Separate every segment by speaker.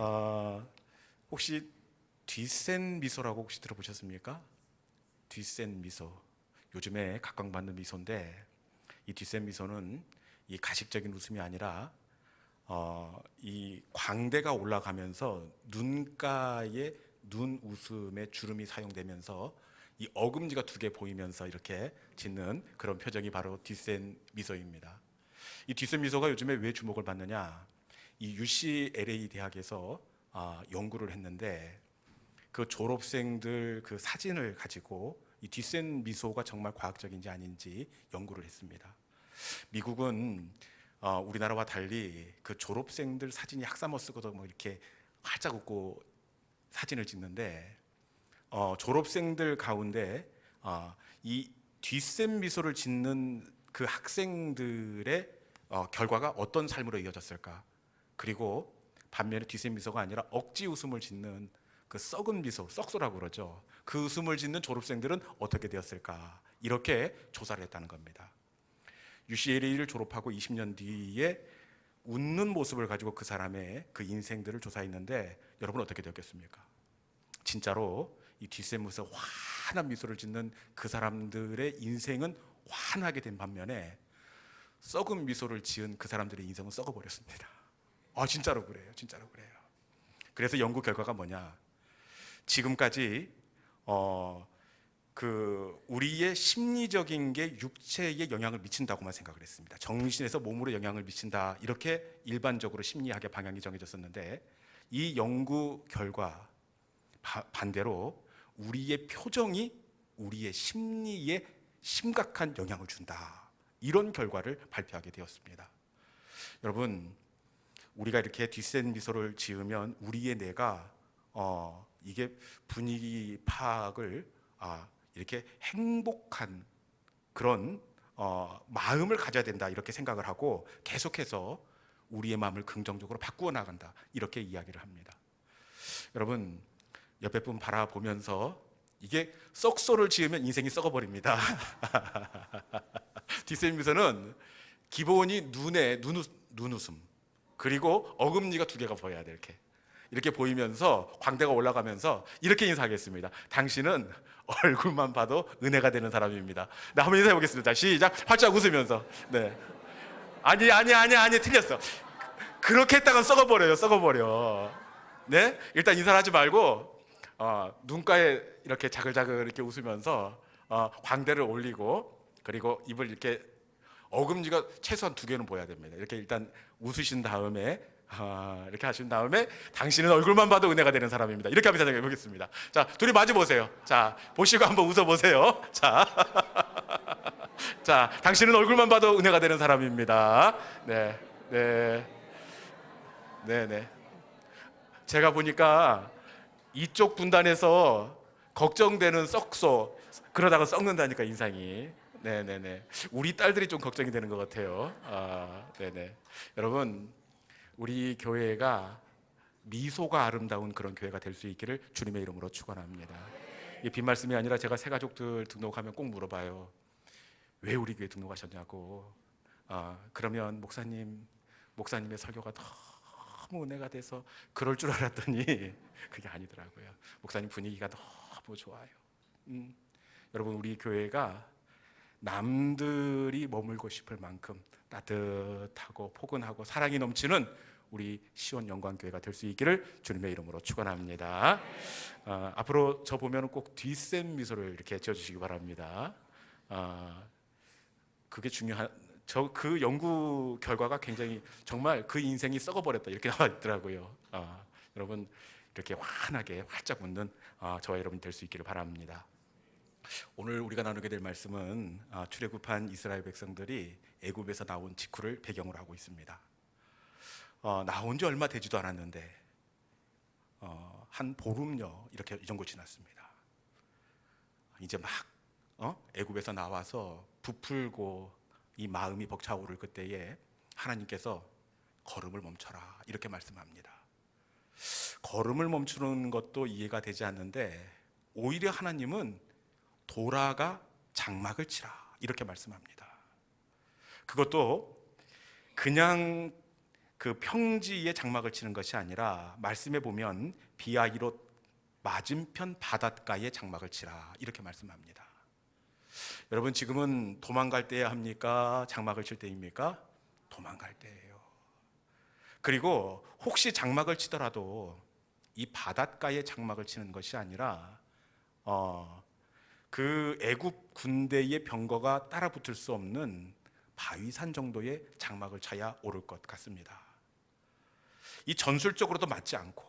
Speaker 1: 어, 혹시 뒷센 미소라고 혹시 들어보셨습니까? 뒷센 미소. 요즘에 각광받는 미소인데 이 뒷센 미소는 이 가식적인 웃음이 아니라 이 광대가 올라가면서 눈가에 눈 웃음의 주름이 사용되면서 이 어금니가 두 개 보이면서 이렇게 짓는 그런 표정이 바로 뒷센 미소입니다. 이 뒷센 미소가 요즘에 왜 주목을 받느냐? 이 UCLA 대학에서 연구를 했는데 그 졸업생들 그 사진을 가지고 이 뒷센 미소가 정말 과학적인지 아닌지 연구를 했습니다. 미국은 우리나라와 달리 그 졸업생들 사진이 학사모 쓰고도 뭐 이렇게 활짝 웃고 사진을 찍는데 졸업생들 가운데 이 뒷센 미소를 짓는 그 학생들의 결과가 어떤 삶으로 이어졌을까? 그리고 반면에 뒷센 미소가 아니라 억지 웃음을 짓는 그 썩은 미소, 썩소라고 그러죠. 그 웃음을 짓는 졸업생들은 어떻게 되었을까? 이렇게 조사를 했다는 겁니다. UCLA를 졸업하고 20년 뒤에 웃는 모습을 가지고 그 사람의 그 인생들을 조사했는데 여러분 어떻게 되었겠습니까? 진짜로 이 뒷센 미소, 환한 미소를 짓는 그 사람들의 인생은 환하게 된 반면에 썩은 미소를 지은 그 사람들의 인생은 썩어버렸습니다. 진짜로 그래요. 진짜로 그래요. 그래서 연구 결과가 뭐냐? 지금까지 우리의 심리적인 게 육체에 영향을 미친다고만 생각을 했습니다. 정신에서 몸으로 영향을 미친다, 이렇게 일반적으로 심리학의 방향이 정해졌었는데 이 연구 결과 반대로 우리의 표정이 우리의 심리에 심각한 영향을 준다, 이런 결과를 발표하게 되었습니다. 여러분, 우리가 이렇게 뒷센 미소를 지으면 우리의 뇌가 이게 분위기 파악을 이렇게 행복한 그런 마음을 가져야 된다, 이렇게 생각을 하고 계속해서 우리의 마음을 긍정적으로 바꾸어 나간다, 이렇게 이야기를 합니다. 여러분, 옆에 분 바라보면서 이게 썩소를 지으면 인생이 썩어버립니다. 뒷셈 미소는 기본이 눈웃음, 그리고 어금니가 두 개가 보여야 돼. 이렇게 보이면서 광대가 올라가면서 이렇게 인사하겠습니다. 당신은 얼굴만 봐도 은혜가 되는 사람입니다. 네, 한번 인사해 보겠습니다. 시작. 활짝 웃으면서. 네. 아니, 틀렸어. 그렇게 했다가 썩어버려. 네? 일단 인사를 하지 말고 눈가에 이렇게 자글자글 이렇게 웃으면서 광대를 올리고, 그리고 입을 이렇게 어금니가 최소한 두 개는 보여야 됩니다. 이렇게 일단 웃으신 다음에 이렇게 하신 다음에 당신은 얼굴만 봐도 은혜가 되는 사람입니다, 이렇게 한번 생각해 보겠습니다. 자, 둘이 마주 보세요. 자, 보시고 한번 웃어 보세요. 자, 당신은 얼굴만 봐도 은혜가 되는 사람입니다. 네, 네, 네, 네. 제가 보니까 이쪽 분단에서 걱정되는 썩소, 그러다가 썩는다니까 인상이. 네네네. 우리 딸들이 좀 걱정이 되는 것 같아요. 네네. 여러분, 우리 교회가 미소가 아름다운 그런 교회가 될 수 있기를 주님의 이름으로 축원합니다. 이 빈말씀이 아니라 제가 새 가족들 등록하면 꼭 물어봐요. 왜 우리 교회 등록하셨냐고. 그러면 목사님의 설교가 너무 은혜가 돼서 그럴 줄 알았더니 그게 아니더라고요. 목사님 분위기가 너무 좋아요. 여러분, 우리 교회가 남들이 머물고 싶을 만큼 따뜻하고 포근하고 사랑이 넘치는 우리 시온 영광교회가 될 수 있기를 주님의 이름으로 축원합니다. 앞으로 저 보면 꼭 뒷셈 미소를 이렇게 지어주시기 바랍니다. 그게 중요한, 그 연구 결과가 굉장히 정말 그 인생이 썩어버렸다, 이렇게 나와 있더라고요. 여러분, 이렇게 환하게 활짝 웃는 저와 여러분 될 수 있기를 바랍니다. 오늘 우리가 나누게 될 말씀은 출애굽한 이스라엘 백성들이 애굽에서 나온 직후를 배경으로 하고 있습니다. 나온 지 얼마 되지도 않았는데 한 보름여 이렇게 이 정도 지났습니다. 이제 막 애굽에서 나와서 부풀고 이 마음이 벅차오를 그때에 하나님께서 걸음을 멈춰라, 이렇게 말씀합니다. 걸음을 멈추는 것도 이해가 되지 않는데 오히려 하나님은 돌아가 장막을 치라, 이렇게 말씀합니다. 그것도 그냥 그 평지에 장막을 치는 것이 아니라 말씀에 보면 비아히롯 맞은편 바닷가에 장막을 치라 이렇게 말씀합니다. 여러분, 지금은 도망갈 때야 합니까? 장막을 칠 때입니까? 도망갈 때예요. 그리고 혹시 장막을 치더라도 이 바닷가에 장막을 치는 것이 아니라 그 애굽 군대의 병거가 따라붙을 수 없는 바위산 정도의 장막을 쳐야 옳을 것 같습니다. 이 전술적으로도 맞지 않고,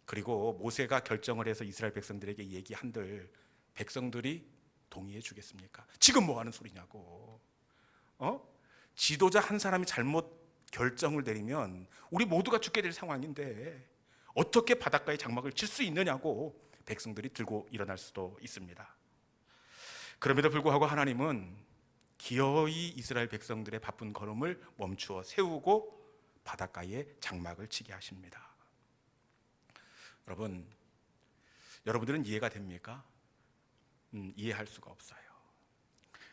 Speaker 1: 그리고 모세가 결정을 해서 이스라엘 백성들에게 얘기한들 백성들이 동의해 주겠습니까? 지금 뭐 하는 소리냐고. 지도자 한 사람이 잘못 결정을 내리면 우리 모두가 죽게 될 상황인데 어떻게 바닷가에 장막을 칠 수 있느냐고 백성들이 들고 일어날 수도 있습니다. 그럼에도 불구하고 하나님은 기어이 이스라엘 백성들의 바쁜 걸음을 멈추어 세우고 바닷가에 장막을 치게 하십니다. 여러분들은 이해가 됩니까? 이해할 수가 없어요.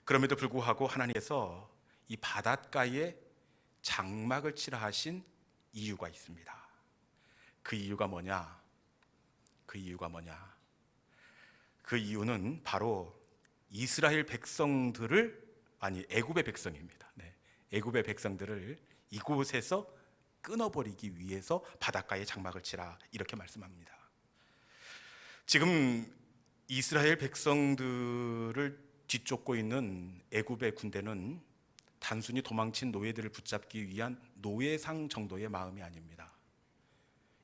Speaker 1: 그럼에도 불구하고 하나님께서 이 바닷가에 장막을 치라 하신 이유가 있습니다. 그 이유가 뭐냐? 그 이유는 바로 이스라엘 백성들을, 애굽의 백성입니다. 애굽의 백성들을 이곳에서 끊어버리기 위해서 바닷가에 장막을 치라 이렇게 말씀합니다. 지금 이스라엘 백성들을 뒤쫓고 있는 애굽의 군대는 단순히 도망친 노예들을 붙잡기 위한 노예상 정도의 마음이 아닙니다.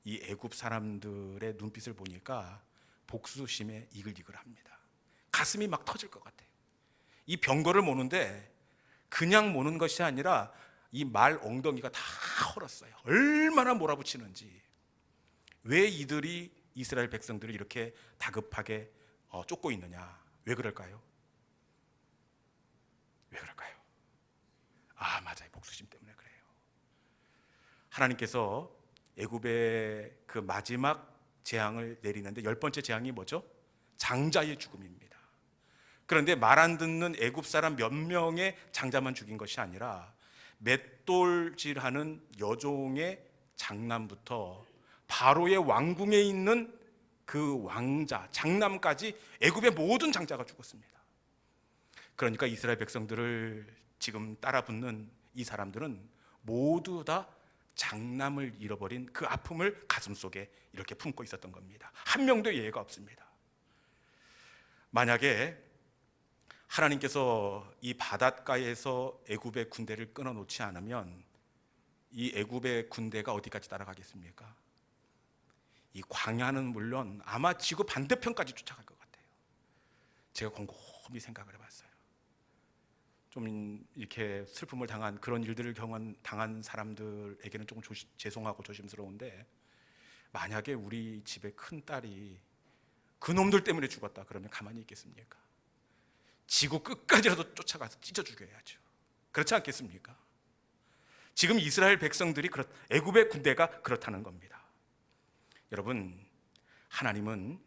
Speaker 1: 이 애굽 사람들의 눈빛을 보니까 복수심에 이글이글합니다. 가슴이 막 터질 것 같아요. 이 병거를 모는데 그냥 모는 것이 아니라 이 말 엉덩이가 다 헐었어요. 얼마나 몰아붙이는지. 왜 이들이 이스라엘 백성들을 이렇게 다급하게 쫓고 있느냐? 왜 그럴까요? 맞아요. 복수심 때문에 그래요. 하나님께서 애굽의 그 마지막 재앙을 내리는데 10번째 재앙이 뭐죠? 장자의 죽음입니다. 그런데 말 안 듣는 애굽 사람 몇 명의 장자만 죽인 것이 아니라 맷돌질하는 여종의 장남부터 바로의 왕궁에 있는 그 왕자, 장남까지 애굽의 모든 장자가 죽었습니다. 그러니까 이스라엘 백성들을 지금 따라붙는 이 사람들은 모두 다 장남을 잃어버린 그 아픔을 가슴속에 이렇게 품고 있었던 겁니다. 한 명도 예외가 없습니다. 만약에 하나님께서 이 바닷가에서 애굽의 군대를 끊어놓지 않으면 이 애굽의 군대가 어디까지 따라가겠습니까? 이 광야는 물론 아마 지구 반대편까지 쫓아갈 것 같아요. 제가 곰곰이 생각을 해봤어요. 좀 이렇게 슬픔을 당한, 그런 일들을 당한 사람들에게는 조금 죄송하고 조심스러운데, 만약에 우리 집에 큰 딸이 그 놈들 때문에 죽었다 그러면 가만히 있겠습니까? 지구 끝까지라도 쫓아가서 찢어 죽여야죠. 그렇지 않겠습니까? 지금 이스라엘 백성들이 애굽의 군대가 그렇다는 겁니다. 여러분, 하나님은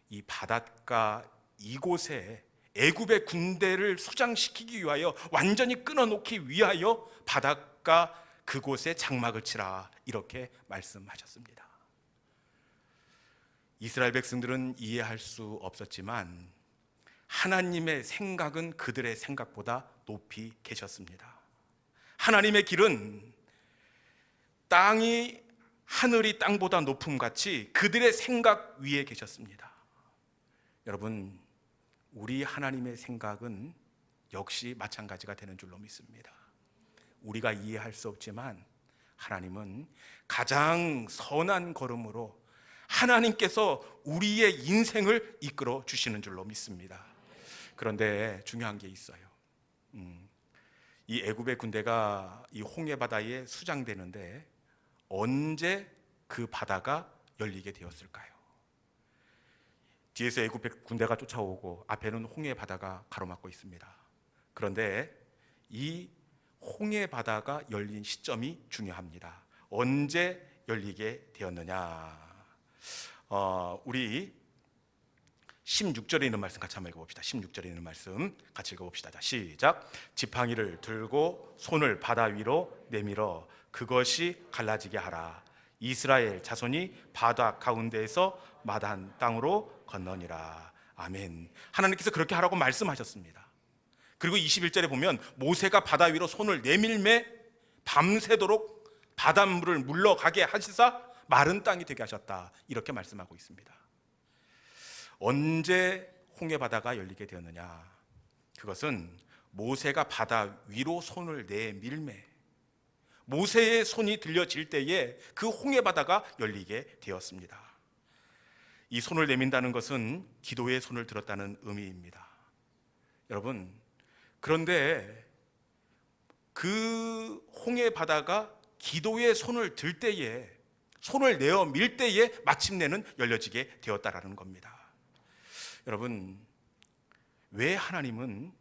Speaker 1: 이 바닷가 이곳에 애굽의 군대를 수장시키기 위하여, 완전히 끊어놓기 위하여 바닷가 그곳에 장막을 치라 이렇게 말씀하셨습니다. 이스라엘 백성들은 이해할 수 없었지만 하나님의 생각은 그들의 생각보다 높이 계셨습니다. 하나님의 길은 하늘이 땅보다 높음같이 그들의 생각 위에 계셨습니다. 여러분, 우리 하나님의 생각은 역시 마찬가지가 되는 줄로 믿습니다. 우리가 이해할 수 없지만 하나님은 가장 선한 걸음으로 하나님께서 우리의 인생을 이끌어 주시는 줄로 믿습니다. 그런데 중요한 게 있어요. 이 애굽의 군대가 이 홍해 바다에 수장되는데 언제 그 바다가 열리게 되었을까요? 뒤에서 애굽 군대가 쫓아오고 앞에는 홍해 바다가 가로막고 있습니다. 그런데 이 홍해 바다가 열린 시점이 중요합니다. 언제 열리게 되었느냐? 우리 16절에 있는 말씀 같이 한번 읽어봅시다. 16절에 있는 말씀 같이 읽어봅시다. 자, 시작. 지팡이를 들고 손을 바다 위로 내밀어 그것이 갈라지게 하라. 이스라엘 자손이 바다 가운데에서 마다한 땅으로 건너니라. 아멘. 하나님께서 그렇게 하라고 말씀하셨습니다. 그리고 21절에 보면 모세가 바다 위로 손을 내밀매 밤새도록 바닷물을 물러가게 하시사 마른 땅이 되게 하셨다. 이렇게 말씀하고 있습니다. 언제 홍해 바다가 열리게 되었느냐? 그것은 모세가 바다 위로 손을 내밀매 모세의 손이 들려질 때에 그 홍해 바다가 열리게 되었습니다. 이 손을 내민다는 것은 기도의 손을 들었다는 의미입니다. 여러분, 그런데 그 홍해 바다가 기도의 손을 들 때에, 손을 내어 밀 때에 마침내는 열려지게 되었다라는 겁니다. 여러분, 왜 하나님은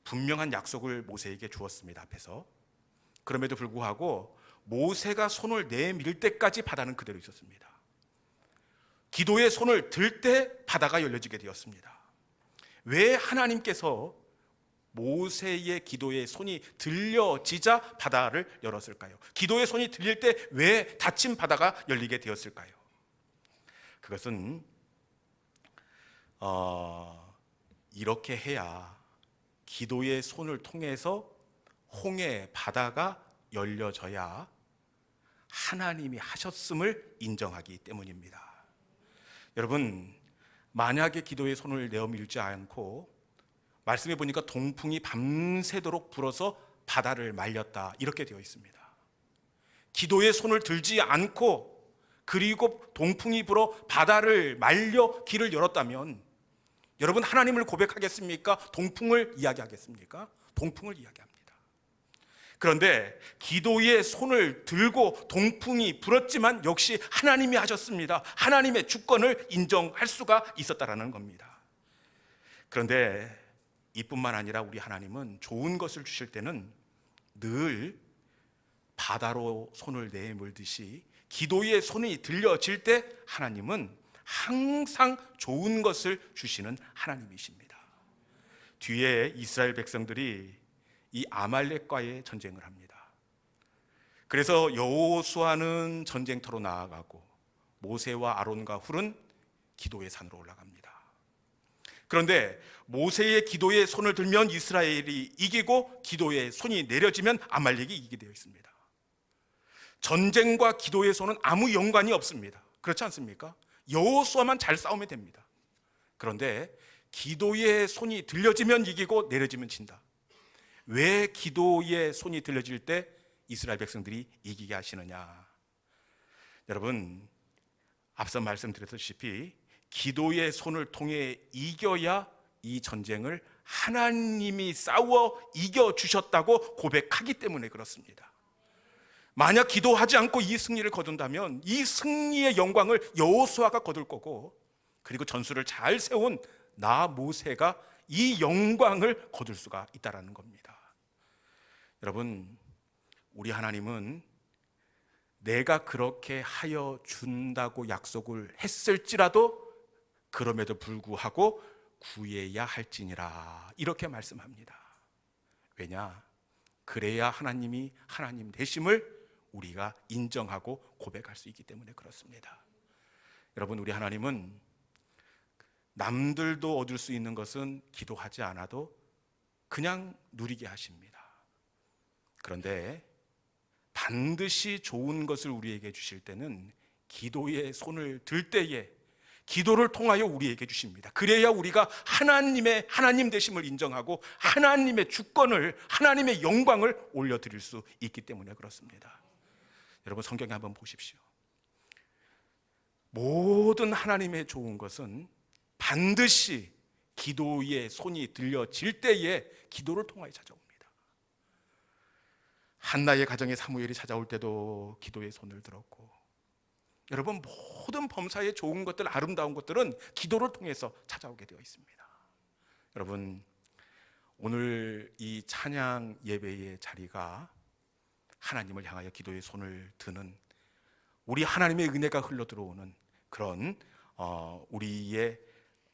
Speaker 1: 분명한 약속을 모세에게 주었습니다. 앞에서. 그럼에도 불구하고 모세가 손을 내밀 때까지 바다는 그대로 있었습니다. 기도의 손을 들 때 바다가 열려지게 되었습니다. 왜 하나님께서 모세의 기도의 손이 들려지자 바다를 열었을까요? 기도의 손이 들릴 때 왜 닫힌 바다가 열리게 되었을까요? 그것은 이렇게 해야 기도의 손을 통해서 홍해 바다가 열려져야 하나님이 하셨음을 인정하기 때문입니다. 여러분, 만약에 기도의 손을 내어 밀지 않고 말씀해 보니까 동풍이 밤새도록 불어서 바다를 말렸다 이렇게 되어 있습니다. 기도의 손을 들지 않고 그리고 동풍이 불어 바다를 말려 길을 열었다면 여러분, 하나님을 고백하겠습니까? 동풍을 이야기하겠습니까? 동풍을 이야기합니다. 그런데 기도의 손을 들고 동풍이 불었지만 역시 하나님이 하셨습니다. 하나님의 주권을 인정할 수가 있었다라는 겁니다. 그런데 이뿐만 아니라 우리 하나님은 좋은 것을 주실 때는 늘 바다로 손을 내밀듯이 기도의 손이 들려질 때 하나님은 항상 좋은 것을 주시는 하나님이십니다. 뒤에 이스라엘 백성들이 이 아말렉과의 전쟁을 합니다. 그래서 여호수아는 전쟁터로 나아가고 모세와 아론과 훌은 기도의 산으로 올라갑니다. 그런데 모세의 기도의 손을 들면 이스라엘이 이기고 기도의 손이 내려지면 아말렉이 이기게 되어 있습니다. 전쟁과 기도의 손은 아무 연관이 없습니다. 그렇지 않습니까? 여호수아만 잘 싸우면 됩니다. 그런데 기도의 손이 들려지면 이기고 내려지면 진다. 왜 기도의 손이 들려질 때 이스라엘 백성들이 이기게 하시느냐? 여러분, 앞서 말씀드렸다시피 기도의 손을 통해 이겨야 이 전쟁을 하나님이 싸워 이겨주셨다고 고백하기 때문에 그렇습니다. 만약 기도하지 않고 이 승리를 거둔다면 이 승리의 영광을 여호수아가 거둘 거고, 그리고 전술을 잘 세운 나 모세가 이 영광을 거둘 수가 있다는 겁니다. 여러분, 우리 하나님은 내가 그렇게 하여 준다고 약속을 했을지라도 그럼에도 불구하고 구해야 할지니라 이렇게 말씀합니다. 왜냐? 그래야 하나님이 하나님 되심을 우리가 인정하고 고백할 수 있기 때문에 그렇습니다. 여러분, 우리 하나님은 남들도 얻을 수 있는 것은 기도하지 않아도 그냥 누리게 하십니다. 그런데 반드시 좋은 것을 우리에게 주실 때는 기도의 손을 들 때에 기도를 통하여 우리에게 주십니다. 그래야 우리가 하나님 되심을 인정하고 하나님의 주권을, 하나님의 영광을 올려드릴 수 있기 때문에 그렇습니다. 여러분, 성경에 한번 보십시오. 모든 하나님의 좋은 것은 반드시 기도의 손이 들려질 때에 기도를 통하여 찾아옵니다. 한나의 가정에 사무엘이 찾아올 때도 기도의 손을 들었고, 여러분, 모든 범사의 좋은 것들, 아름다운 것들은 기도를 통해서 찾아오게 되어 있습니다. 여러분, 오늘 이 찬양 예배의 자리가 하나님을 향하여 기도의 손을 드는, 우리 하나님의 은혜가 흘러 들어오는 그런 우리의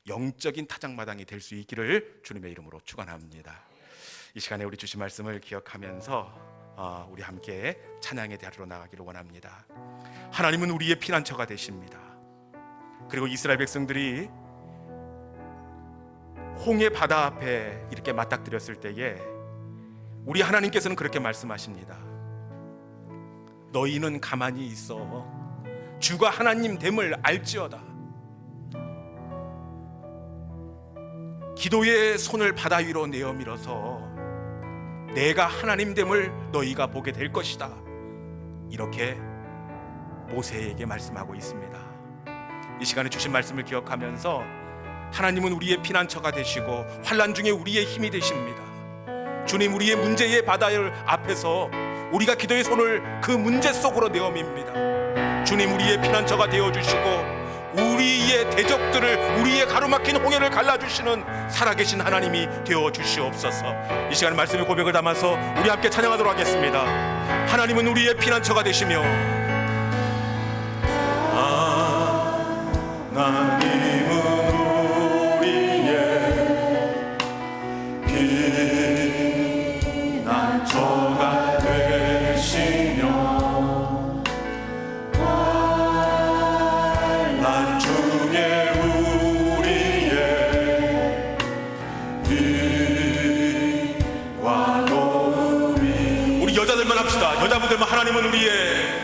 Speaker 1: 영적인 타작마당이 될 수 있기를 주님의 이름으로 축원합니다. 이 시간에 우리 주신 말씀을 기억하면서 우리 함께 찬양의 자리로 나가기를 원합니다. 하나님은 우리의 피난처가 되십니다. 그리고 이스라엘 백성들이 홍해 바다 앞에 이렇게 맞닥뜨렸을 때에 우리 하나님께서는 그렇게 말씀하십니다. 너희는 가만히 있어 주가 하나님 됨을 알지어다. 기도의 손을 바다 위로 내어 밀어서 내가 하나님 됨을 너희가 보게 될 것이다. 이렇게 모세에게 말씀하고 있습니다. 이 시간에 주신 말씀을 기억하면서 하나님은 우리의 피난처가 되시고 환난 중에 우리의 힘이 되십니다. 주님, 우리의 문제의 바다를 앞에서 우리가 기도의 손을 그 문제 속으로 내어 밉니다. 주님, 우리의 피난처가 되어주시고 우리의 대적들을, 우리의 가로막힌 홍해를 갈라주시는 살아계신 하나님이 되어주시옵소서. 이 시간 말씀의 고백을 담아서 우리 함께 찬양하도록 하겠습니다. 하나님은 우리의 피난처가 되시며 하나님은 우리의 피난처가 되시며 환난 중에 우리의 빛과 도움이. 우리 여자들만 합시다. 여자분들만 하나님은 우리의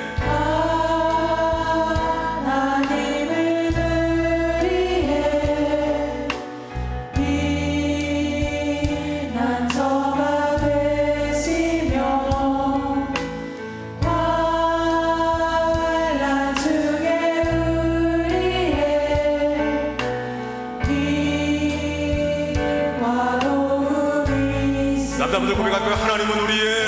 Speaker 1: 남자분들 고백할까요? 하나님은 우리의